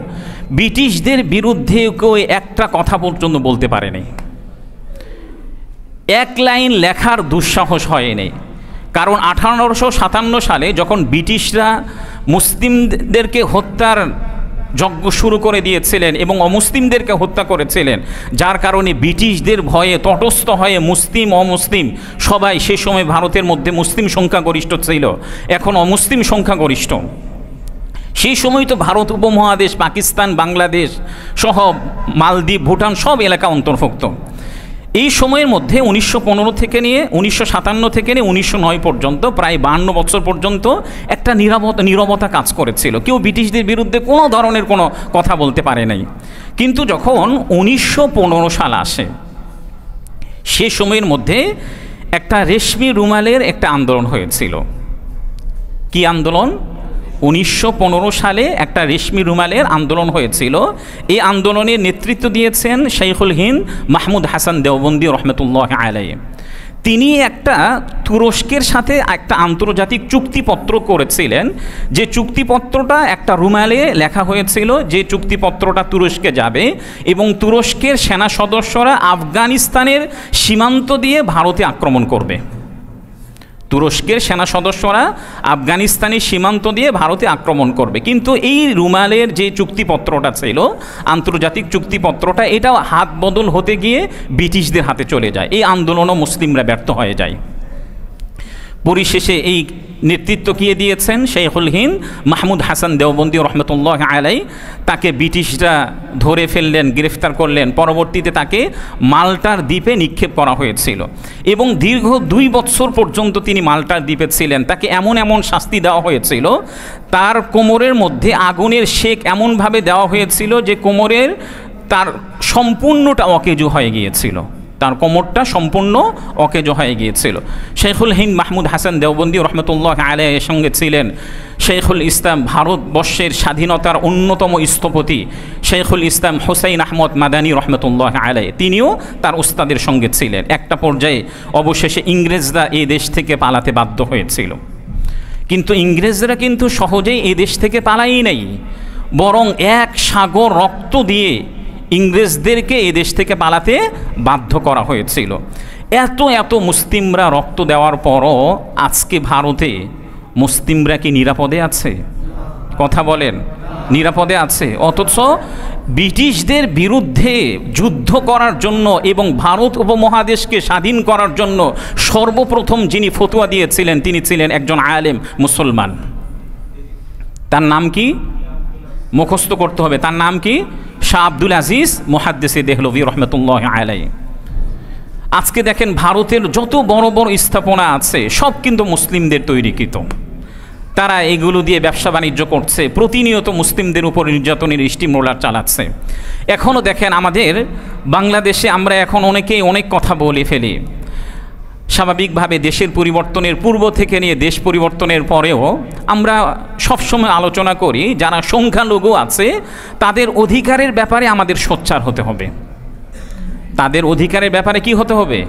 ব্রিটিশদের বিরুদ্ধে কেউ একটা কথা পর্যন্ত বলতে পারেনি, এক লাইন লেখার দুঃসাহস হয়নি। কারণ 1857 সালে যখন ব্রিটিশরা মুসলিমদেরকে হত্যার যজ্ঞ শুরু করে দিয়েছিলেন এবং অমুসলিমদেরকে হত্যা করেছিলেন, যার কারণে ব্রিটিশদের ভয়ে তটস্থ হয়ে মুসলিম অমুসলিম সবাই, সে সময় ভারতের মধ্যে মুসলিম সংখ্যাগরিষ্ঠ ছিল, এখন অমুসলিম সংখ্যাগরিষ্ঠ। সেই সময় তো ভারত উপমহাদেশ, পাকিস্তান, বাংলাদেশ সহ মালদ্বীপ, ভুটান সব এলাকা অন্তর্ভুক্ত। এই সময়ের মধ্যে 1915 থেকে নিয়ে 1957 থেকে নিয়ে 1909 পর্যন্ত প্রায় 52 বছর পর্যন্ত একটা নীরবতা কাজ করেছিল। কেউ ব্রিটিশদের বিরুদ্ধে কোনো ধরনের কোনো কথা বলতে পারে নাই। কিন্তু যখন 1915 সাল আসে, সে সময়ের মধ্যে একটা রেশমি রুমালের একটা আন্দোলন হয়েছিল। কি আন্দোলন? 1915 সালে একটা রেশমি রুমালের আন্দোলন হয়েছিল। এই আন্দোলনের নেতৃত্ব দিয়েছেন শাইখুল হিন্দ মাহমুদ হাসান দেওবন্দি রহমতুল্লাহ আলাইহি। তিনি একটা তুরস্কের সাথে একটা আন্তর্জাতিক চুক্তিপত্র করেছিলেন, যে চুক্তিপত্রটা একটা রুমালে লেখা হয়েছিল যে চুক্তিপত্রটা তুরস্কে যাবে এবং তুরস্কের সেনা সদস্যরা আফগানিস্তানের সীমান্ত দিয়ে ভারতে আক্রমণ করবে। তুরস্কের সেনা সদস্যরা আফগানিস্তানের সীমান্ত দিয়ে ভারতে আক্রমণ করবে। কিন্তু এই রুমালের যে চুক্তিপত্রটা ছিল, আন্তর্জাতিক চুক্তিপত্রটা, এটাও হাত বদল হতে গিয়ে ব্রিটিশদের হাতে চলে যায়। এই আন্দোলনও মুসলিমরা ব্যর্থ হয়ে যায়। পরিশেষে এই নেতৃত্ব কে দিয়েছেন? শাইখুল হিন্দ মাহমুদ হাসান দেওবন্দি রহমতুল্লাহ আলাইহি। তাকে ব্রিটিশরা ধরে ফেললেন, গ্রেফতার করলেন। পরবর্তীতে তাকে মাল্টার দ্বীপে নিক্ষেপ করা হয়েছিল এবং দীর্ঘ 2 বছর পর্যন্ত তিনি মাল্টার দ্বীপে ছিলেন। তাকে এমন এমন শাস্তি দেওয়া হয়েছিল, তার কোমরের মধ্যে আগুনের শেক এমনভাবে দেওয়া হয়েছিল যে কোমরের তার সম্পূর্ণটা অকেজো হয়ে গিয়েছিল, তার কোমরটা সম্পূর্ণ অকেজো হয়ে গিয়েছিল। শাইখুল হিন্দ মাহমুদ হাসান দেওবন্দি রহমতুল্লাহ আলাইহির সঙ্গে ছিলেন শাইখুল ইসলাম, ভারতবর্ষের স্বাধীনতার অন্যতম স্থপতি শাইখুল ইসলাম হুসাইন আহমদ মাদানী রহমতুল্লাহ আলাইহি, তিনিও তার উস্তাদের সঙ্গে ছিলেন। একটা পর্যায়ে অবশেষে ইংরেজরা এই দেশ থেকে পালাতে বাধ্য হয়েছিল। কিন্তু ইংরেজরা কিন্তু সহজেই এই দেশ থেকে পালাই নাই, বরং এক সাগর রক্ত দিয়ে ইংরেজদেরকে এ দেশ থেকে পালাতে বাধ্য করা হয়েছিল। এত মুসলিমরা রক্ত দেওয়ার পরও আজকে ভারতে মুসলিমরা কি নিরাপদে আছে? কথা বলেন, নিরাপদে আছে? অথচ ব্রিটিশদের বিরুদ্ধে যুদ্ধ করার জন্য এবং ভারত উপমহাদেশকে স্বাধীন করার জন্য সর্বপ্রথম যিনি ফতোয়া দিয়েছিলেন, তিনি ছিলেন একজন আলেম মুসলমান। তার নাম কি? মুখস্থ করতে হবে। তার নাম কি? শাহ আব্দুল আজিজ মুহাদ্দিসে দেহলভী রহমতুল্লাহ আলাইহি। আজকে দেখেন ভারতের যত বড় বড় স্থাপনা আছে সব কিন্তু মুসলিমদের তৈরিকৃত। তারা এগুলো দিয়ে ব্যবসা বাণিজ্য করছে, প্রতিনিয়ত মুসলিমদের উপর নির্যাতনের স্টিম রোলার চালাচ্ছে। এখনও দেখেন আমাদের বাংলাদেশে আমরা এখন অনেকেই অনেক কথা বলে ফেলি। স্বাভাবিকভাবে দেশের পরিবর্তনের পূর্ব থেকে নিয়ে দেশ পরিবর্তনের পরেও আমরা সবসময় আলোচনা করি যারা সংখ্যালঘু আছে তাদের অধিকারের ব্যাপারে আমাদের সোচ্চার হতে হবে। তাদের অধিকারের ব্যাপারে কি হতে হবে?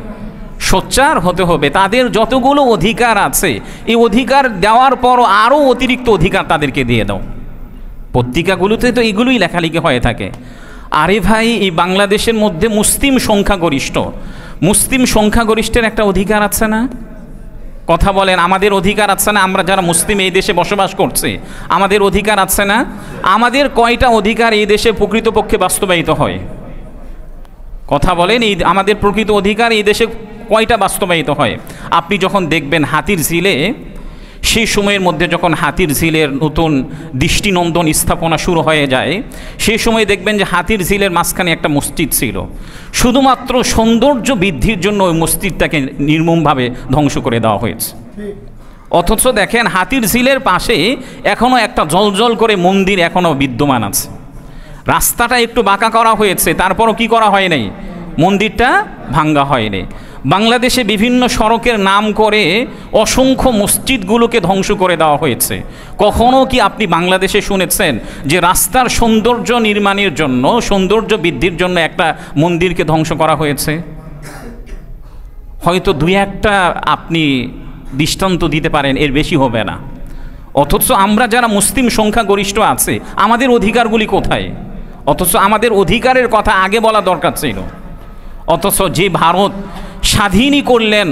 সোচ্চার হতে হবে। তাদের যতগুলো অধিকার আছে এই অধিকার দেওয়ার পরও আরও অতিরিক্ত অধিকার তাদেরকে দিয়ে দাও। পত্রিকাগুলোতে তো এগুলোই লেখালেখি হয়ে থাকে। আরে ভাই, এই বাংলাদেশের মধ্যে মুসলিম সংখ্যাগরিষ্ঠ, মুসলিম সংখ্যাগরিষ্ঠের একটা অধিকার আছে না? কথা বলেন, আমাদের অধিকার আছে না? আমরা যারা মুসলিম এই দেশে বসবাস করছি আমাদের অধিকার আছে না? আমাদের কয়টা অধিকার এই দেশে প্রকৃতপক্ষে বাস্তবায়িত হয়? কথা বলেন, এই আমাদের প্রকৃত অধিকার এই দেশে কয়টা বাস্তবায়িত হয়? আপনি যখন দেখবেন হাতির ঝিলে, সেই সময়ের মধ্যে যখন হাতির ঝিলের নতুন দৃষ্টিনন্দন স্থাপনা শুরু হয়ে যায়, সেই সময় দেখবেন যে হাতির ঝিলের মাঝখানে একটা মসজিদ ছিল। শুধুমাত্র সৌন্দর্য বৃদ্ধির জন্য ওই মসজিদটাকে নির্মমভাবে ধ্বংস করে দেওয়া হয়েছে। অথচ দেখেন হাতির ঝিলের পাশে এখনও একটা জলজল করে মন্দির এখনও বিদ্যমান আছে। রাস্তাটা একটু বাঁকা করা হয়েছে, তারপরও কি করা হয় নাই? মন্দিরটা ভাঙ্গা হয়নি। বাংলাদেশে বিভিন্ন সড়কের নাম করে অসংখ্য মসজিদগুলোকে ধ্বংস করে দেওয়া হয়েছে। কখনো কি আপনি বাংলাদেশে শুনেছেন যে রাস্তার সৌন্দর্য নির্মাণের জন্য, সৌন্দর্য বৃদ্ধির জন্য একটা মন্দিরকে ধ্বংস করা হয়েছে? হয়তো দুই একটা আপনি দৃষ্টান্ত দিতে পারেন, এর বেশি হবে না। অথচ আমরা যারা মুসলিম সংখ্যাগরিষ্ঠ আছে, আমাদের অধিকারগুলি কোথায়? অথচ আমাদের অধিকারের কথা আগে বলা দরকার ছিল। অথচ যে ভারত স্বাধীনই করলেন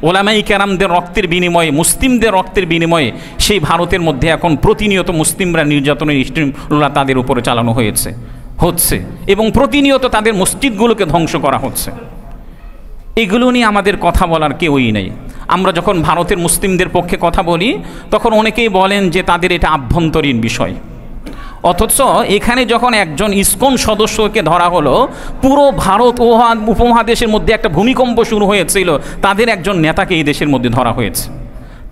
ওলামাই কেরামদের রক্তের বিনিময়ে, মুসলিমদের রক্তের বিনিময়ে, সেই ভারতের মধ্যে এখন প্রতিনিয়ত মুসলিমরা নির্যাতনের স্টিমুলা তাদের উপরে চালানো হচ্ছে এবং প্রতিনিয়ত তাদের মসজিদগুলোকে ধ্বংস করা হচ্ছে। এগুলো নিয়ে আমাদের কথা বলার কেউই নেই। আমরা যখন ভারতের মুসলিমদের পক্ষে কথা বলি, তখন অনেকেই বলেন যে তাদের এটা আভ্যন্তরীণ বিষয়। অথচ এখানে যখন একজন ইসকন সদস্যকে ধরা হলো, পুরো ভারত উপমহাদেশের মধ্যে একটা ভূমিকম্প শুরু হয়েছিল, তাদের একজন নেতাকে এই দেশের মধ্যে ধরা হয়েছে।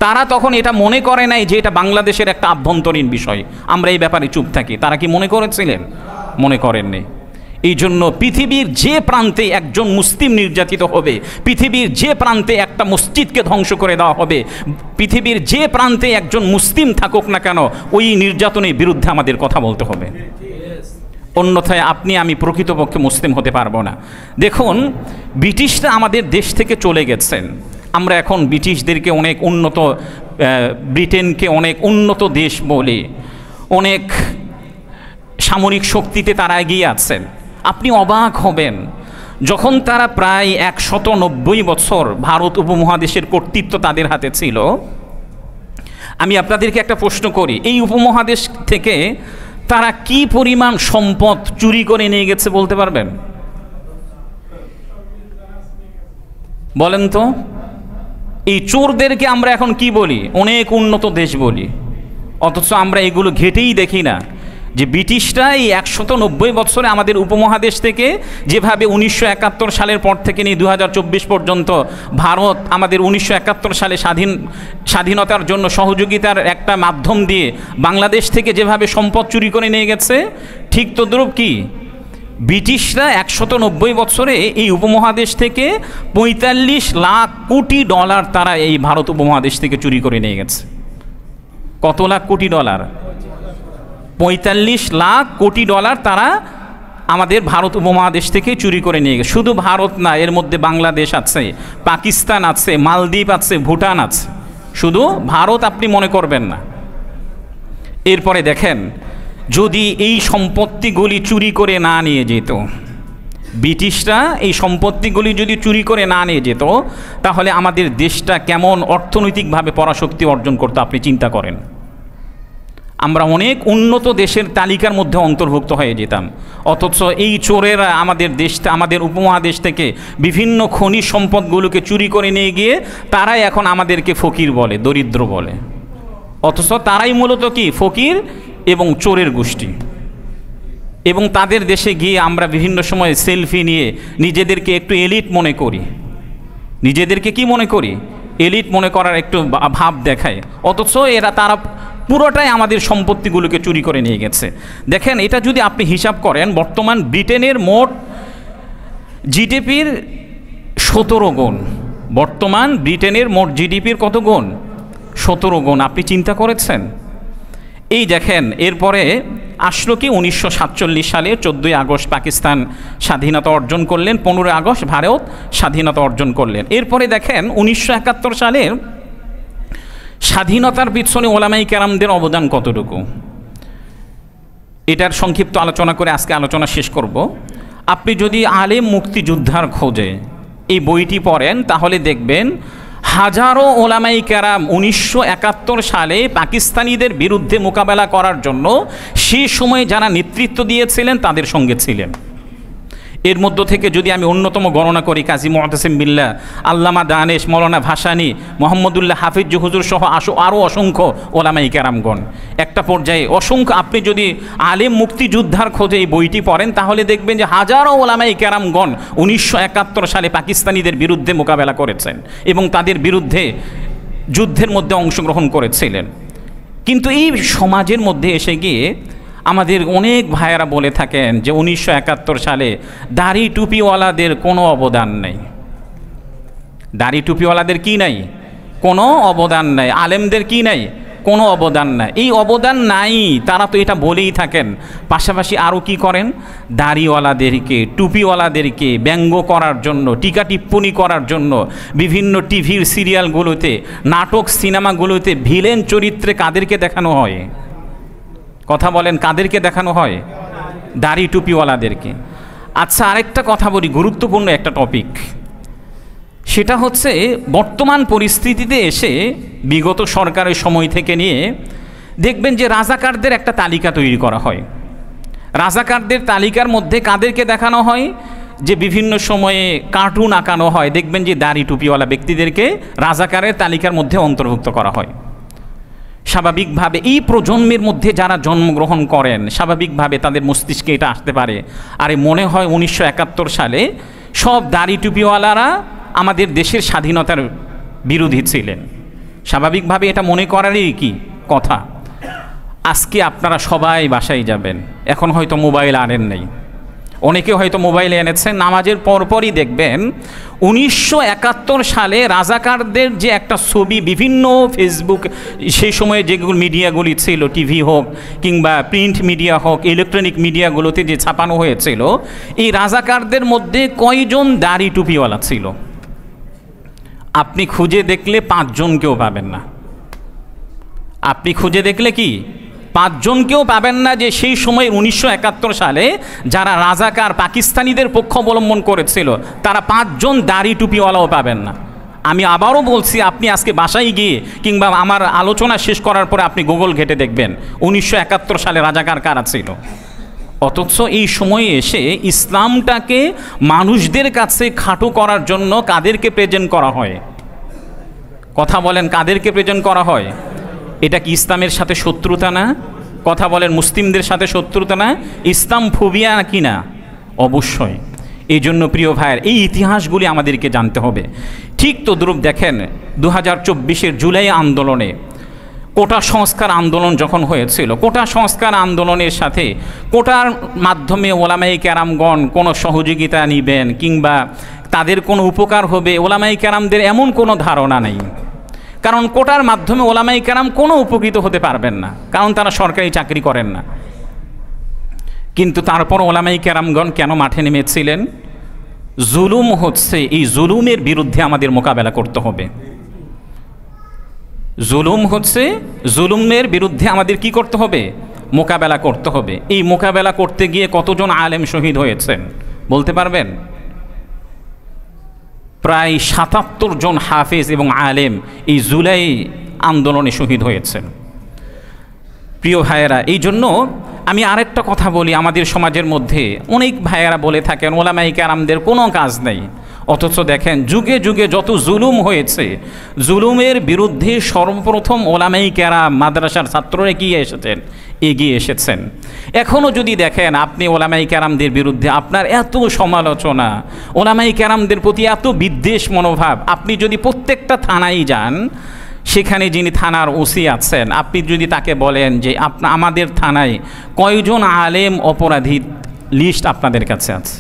তারা তখন এটা মনে করে নাই যে এটা বাংলাদেশের একটা আভ্যন্তরীণ বিষয়, আমরা এই ব্যাপারে চুপ থাকি। তারা কি মনে করেছিলেন? মনে করেননি। এই জন্য পৃথিবীর যে প্রান্তে একজন মুসলিম নির্যাতিত হবে, পৃথিবীর যে প্রান্তে একটা মসজিদকে ধ্বংস করে দেওয়া হবে, পৃথিবীর যে প্রান্তে একজন মুসলিম থাকুক না কেন, ওই নির্যাতনের বিরুদ্ধে আমাদের কথা বলতে হবে। অন্যথায় আপনি আমি প্রকৃতপক্ষে মুসলিম হতে পারবো না। দেখুন, ব্রিটিশরা আমাদের দেশ থেকে চলে গেছেন। আমরা এখন ব্রিটিশদেরকে অনেক উন্নত, ব্রিটেনকে অনেক উন্নত দেশ বলি, অনেক সামরিক শক্তিতে তারা এগিয়ে আছেন। আপনি অবাক হবেন যখন তারা প্রায় 190 বছর ভারত উপমহাদেশের কর্তৃত্ব তাদের হাতে ছিল। আমি আপনাদেরকে একটা প্রশ্ন করি, এই উপমহাদেশ থেকে তারা কি পরিমাণ সম্পদ চুরি করে নিয়ে গেছে বলতে পারবেন? বলেন তো। এই চোরদেরকে আমরা এখন কি বলি? অনেক উন্নত দেশ বলি। অথচ আমরা এগুলো ঘেটেই দেখি না যে ব্রিটিশরা এই 190 বছরে আমাদের উপমহাদেশ থেকে যেভাবে 1971 সালের পর থেকে নিয়ে 2024 পর্যন্ত ভারত আমাদের 1971 সালে স্বাধীনতার জন্য সহযোগিতার একটা মাধ্যম দিয়ে বাংলাদেশ থেকে যেভাবে সম্পদ চুরি করে নিয়ে গেছে, ঠিক তদ্রূপ কি ব্রিটিশরা 190 বছরে এই উপমহাদেশ থেকে 45 লাখ কোটি ডলার তারা এই ভারত উপমহাদেশ থেকে চুরি করে নিয়ে গেছে। কত লাখ কোটি ডলার? 45 লাখ কোটি ডলার তারা আমাদের ভারত উপমহাদেশ থেকে চুরি করে নিয়ে গেছে। শুধু ভারত না, এর মধ্যে বাংলাদেশ আছে, পাকিস্তান আছে, মালদ্বীপ আছে, ভুটান আছে। শুধু ভারত আপনি মনে করবেন না। এরপরে দেখেন, যদি এই সম্পত্তিগুলি চুরি করে না নিয়ে যেত, ব্রিটিশরা এই সম্পত্তিগুলি যদি চুরি করে না নিয়ে যেত, তাহলে আমাদের দেশটা কেমন অর্থনৈতিকভাবে পরাশক্তি অর্জন করতো আপনি চিন্তা করেন। আমরা অনেক উন্নত দেশের তালিকার মধ্যে অন্তর্ভুক্ত হয়ে যেতাম। অথচ এই চোরেরা আমাদের উপমহাদেশ থেকে বিভিন্ন খনিজ সম্পদগুলোকে চুরি করে নিয়ে গিয়ে তারাই এখন আমাদেরকে ফকির বলে, দরিদ্র বলে। অথচ তারাই মূলত কি? ফকির এবং চোরের গোষ্ঠী। এবং তাদের দেশে গিয়ে আমরা বিভিন্ন সময় সেলফি নিয়ে নিজেদেরকে একটু এলিট মনে করি। নিজেদেরকে কি মনে করি? এলিট মনে করার একটু ভাব দেখায়। অথচ তারা পুরোটাই আমাদের সম্পত্তিগুলোকে চুরি করে নিয়ে গেছে। দেখেন, এটা যদি আপনি হিসাব করেন, বর্তমান ব্রিটেনের মোট জিডিপির 17 গুণ। বর্তমান ব্রিটেনের মোট জিডিপির কত গুণ? 17 গুণ। আপনি চিন্তা করেছেন? এই দেখেন, এরপরে আসলো কি 1947 সালের 14 আগস্ট পাকিস্তান স্বাধীনতা অর্জন করলেন, 15 আগস্ট ভারত স্বাধীনতা অর্জন করলেন। এরপরে দেখেন 1971 সালের স্বাধীনতার পিছনে ওলামাই কেরামদের অবদান কতটুকু, এটার সংক্ষিপ্ত আলোচনা করে আজকে আলোচনা শেষ করব। আপনি যদি আলেম মুক্তিযোদ্ধার খোঁজে এই বইটি পড়েন, তাহলে দেখবেন হাজারো ওলামাই কেরাম 1971 সালে পাকিস্তানিদের বিরুদ্ধে মোকাবেলা করার জন্য সেই সময় যারা নেতৃত্ব দিয়েছিলেন তাদের সঙ্গে ছিলেন। এর মধ্য থেকে যদি আমি অন্যতম গণনা করি কাজী মুতাসিম বিল্লাহ, আল্লামা দানেশ, মৌলানা ভাসানী, মোহাম্মদুল্লাহ হাফিজ হুজুর সহ আরও অসংখ্য ওলামায়ে কেরামগণ। একটা পর্যায়ে অসংখ্য, আপনি যদি আলেম মুক্তিযোদ্ধার খোঁজে এই বইটি পড়েন তাহলে দেখবেন যে হাজারো ওলামায়ে কেরামগণ 1971 সালে পাকিস্তানিদের বিরুদ্ধে মোকাবেলা করেছেন এবং তাদের বিরুদ্ধে যুদ্ধের মধ্যে অংশগ্রহণ করেছিলেন। কিন্তু এই সমাজের মধ্যে এসে গিয়ে আমাদের অনেক ভাইয়েরা বলে থাকেন যে 1971 সালে দাড়ি টুপিওয়ালাদের কোনো অবদান নেই। দাড়ি টুপিওয়ালাদের কি নাই? কোনো অবদান নাই। আলেমদের কি নাই? কোনো অবদান নাই। এই অবদান নাই, তারা তো এটা বলেই থাকেন। পাশাপাশি আরও কি করেন? দাড়িওয়ালাদেরকে, টুপিওয়ালাদেরকে ব্যঙ্গ করার জন্য, টিকা টিপ্পণী করার জন্য বিভিন্ন টিভির সিরিয়ালগুলোতে, নাটক সিনেমাগুলোতে ভিলেন চরিত্রে কাদেরকে দেখানো হয়? কথা বলেন, কাদেরকে দেখানো হয়? দাড়ি টুপিওয়ালাদেরকে। আচ্ছা, আরেকটা কথা বলি, গুরুত্বপূর্ণ একটা টপিক। সেটা হচ্ছে বর্তমান পরিস্থিতিতে এসে বিগত সরকারের সময় থেকে নিয়ে দেখবেন যে রাজাকারদের একটা তালিকা তৈরি করা হয়। রাজাকারদের তালিকার মধ্যে কাদেরকে দেখানো হয়? যে বিভিন্ন সময়ে কার্টুন আঁকানো হয়, দেখবেন যে দাড়ি টুপিওয়ালা ব্যক্তিদেরকে রাজাকারের তালিকার মধ্যে অন্তর্ভুক্ত করা হয়। স্বাভাবিকভাবে এই প্রজন্মের মধ্যে যারা জন্মগ্রহণ করেন, স্বাভাবিকভাবে তাদের মস্তিষ্কে এটা আসতে পারে, আরে মনে হয় 1971 সালে সব দাড়ি টুপিওয়ালারা আমাদের দেশের স্বাধীনতার বিরোধী ছিলেন। স্বাভাবিকভাবে এটা মনে করারই কি কথা। আজকে আপনারা সবাই বাসায় যাবেন, এখন হয়তো মোবাইল আনেন নাই, অনেকে হয়তো মোবাইলে এনেছেন, নামাজের পরপরই দেখবেন 1971 সালে রাজাকারদের যে একটা ছবি বিভিন্ন ফেসবুক, সেই সময়ে যেগুলো মিডিয়াগুলি ছিল, টিভি হোক কিংবা প্রিন্ট মিডিয়া হোক, ইলেকট্রনিক মিডিয়াগুলোতে যে ছাপানো হয়েছিল, এই রাজাকারদের মধ্যে কয়জন দাড়ি টুপিওয়ালা ছিল? আপনি খুঁজে দেখলে 5 জনকেও পাবেন না। আপনি খুঁজে দেখলে কি 5 জনকেও পাবেন না যে সেই সময় 1971 সালে যারা রাজাকার পাকিস্তানিদের পক্ষ অবলম্বন করেছিল তারা 5 জন দাড়ি টুপিওয়ালাও পাবেন না। আমি আবারও বলছি, আপনি আজকে বাসায় গিয়ে কিংবা আমার আলোচনা শেষ করার পরে আপনি গুগল ঘেটে দেখবেন 1971 সালে রাজাকার কারা ছিল। অথচ এই সময়ে এসে ইসলামটাকে মানুষদের কাছে খাটো করার জন্য কাদেরকে প্রেজেন্ট করা হয়? কথা বলেন, কাদেরকে প্রেজেন্ট করা হয়? এটা কি ইসলামের সাথে শত্রুতা না? কথা বলেন, মুসলিমদের সাথে শত্রুতা না? ইসলাম ফোবিয়া কি না? অবশ্যই। এই জন্য প্রিয় ভাইয়ের, এই ইতিহাসগুলি আমাদেরকে জানতে হবে। ঠিক তদ্রূপ দেখেন 2024 জুলাই আন্দোলনে, কোটা সংস্কার আন্দোলন যখন হয়েছিল, কোটা সংস্কার আন্দোলনের সাথে কোটার মাধ্যমে ওলামায়ে কেরামগণ কোনো সহযোগিতা নেবেন কিংবা তাদের কোনো উপকার হবে, ওলামায়ে কেরামদের এমন কোনো ধারণা নেই। কারণ কোটার মাধ্যমে ওলামায়ে কেরাম কোনো উপকৃত হতে পারবেন না, কারণ তারা সরকারি চাকরি করেন না। কিন্তু তারপর ওলামায়ে কেরামগণ কেন মাঠে নেমেছিলেন? জুলুম হচ্ছে, এই জুলুমের বিরুদ্ধে আমাদের মোকাবেলা করতে হবে। জুলুম হচ্ছে, জুলুমের বিরুদ্ধে আমাদের কি করতে হবে? মোকাবেলা করতে হবে। এই মোকাবেলা করতে গিয়ে কতজন আলেম শহীদ হয়েছেন বলতে পারবেন? প্রায় 77 জন হাফেজ এবং আলেম এই জুলাই আন্দোলনে শহীদ হয়েছেন। প্রিয় ভাইয়েরা, এই জন্য আমি আরেকটা কথা বলি, আমাদের সমাজের মধ্যে অনেক ভাইয়েরা বলে থাকেন ওলামায়ে কেরামদের কোনো কাজ নেই। অথচ দেখেন যুগে যুগে যত জুলুম হয়েছে, জুলুমের বিরুদ্ধে সর্বপ্রথম ওলামায়ে কেরাম, মাদ্রাসার ছাত্ররা এগিয়ে এসেছেন। এখনও যদি দেখেন আপনি ওলামায়ে কেরামদের বিরুদ্ধে আপনার এত সমালোচনা, ওলামায়ে কেরামদের প্রতি এত বিদ্বেষ মনোভাব, আপনি যদি প্রত্যেকটা থানায় যান, সেখানে যিনি থানার ওসি আছেন, আপনি যদি তাকে বলেন যে আমাদের থানায় কয়জন আলেম অপরাধীর লিস্ট আপনাদের কাছে আছে,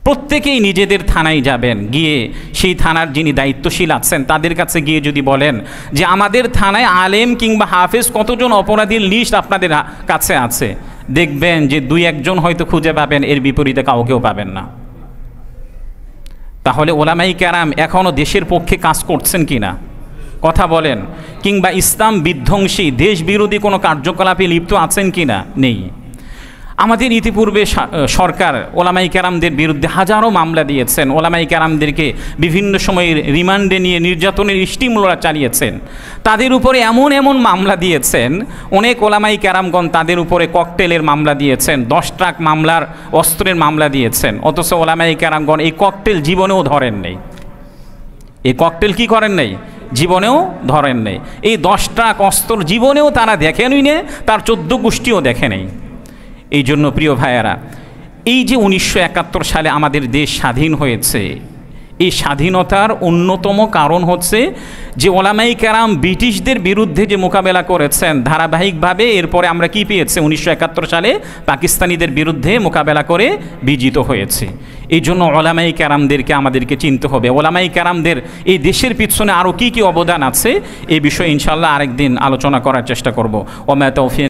প্রত্যেকেই নিজেদের থানায় যাবেন, গিয়ে সেই থানার যিনি দায়িত্বশীল আছেন তাদের কাছে গিয়ে যদি বলেন যে আমাদের থানায় আলেম কিংবা হাফেজ কতজন অপরাধীর লিস্ট আপনাদের কাছে আছে, দেখবেন যে 2-1 জন হয়তো খুঁজে পাবেন, এর বিপরীতে কাউকেও পাবেন না। তাহলে ওলামায়ে কেরাম এখনও দেশের পক্ষে কাজ করছেন কি না? কথা বলেন। কিংবা ইসলাম বিধ্বংসী, দেশ বিরোধী কোনো কার্যকলাপে লিপ্ত আছেন কি না? নেই। আমাদের ইতিপূর্বে সরকার ওলামাই কেরামদের বিরুদ্ধে হাজারো মামলা দিয়েছেন, ওলামাই কেরামদেরকে বিভিন্ন সময় রিমান্ডে নিয়ে নির্যাতনের স্টিমুলরা চালিয়েছেন, তাদের উপরে এমন এমন মামলা দিয়েছেন, অনেক ওলামাই কেরামগণ তাদের উপরে ককটেলের মামলা দিয়েছেন, 10 ট্রাক মামলার অস্ত্রের মামলা দিয়েছেন, অথচ ওলামাই কেরামগণ এই ককটেল জীবনেও ধরেন নেই। এই ককটেল কি করেন নাই? জীবনেও ধরেন নেই। এই 10 ট্রাক অস্ত্র জীবনেও তারা দেখেনই নে, তার 14 গোষ্ঠীও দেখে নেই। এই জন্য প্রিয় ভাইয়েরা, এই যে 1971 সালে আমাদের দেশ স্বাধীন হয়েছে, এই স্বাধীনতার অন্যতম কারণ হচ্ছে যে ওলামাই কেরাম ব্রিটিশদের বিরুদ্ধে যে মোকাবেলা করেছেন ধারাবাহিকভাবে, এরপরে আমরা কি পেয়েছি? 1971 সালে পাকিস্তানিদের বিরুদ্ধে মোকাবেলা করে বিজিত হয়েছে। এই জন্য ওলামাই কেরামদেরকে আমাদেরকে চিনতে হবে। ওলামাই কেরামদের এই দেশের পিছনে আরও কী কী অবদান আছে, এই বিষয়ে ইনশাআল্লাহ আরেকদিন আলোচনা করার চেষ্টা করব। ওমা তৌফিক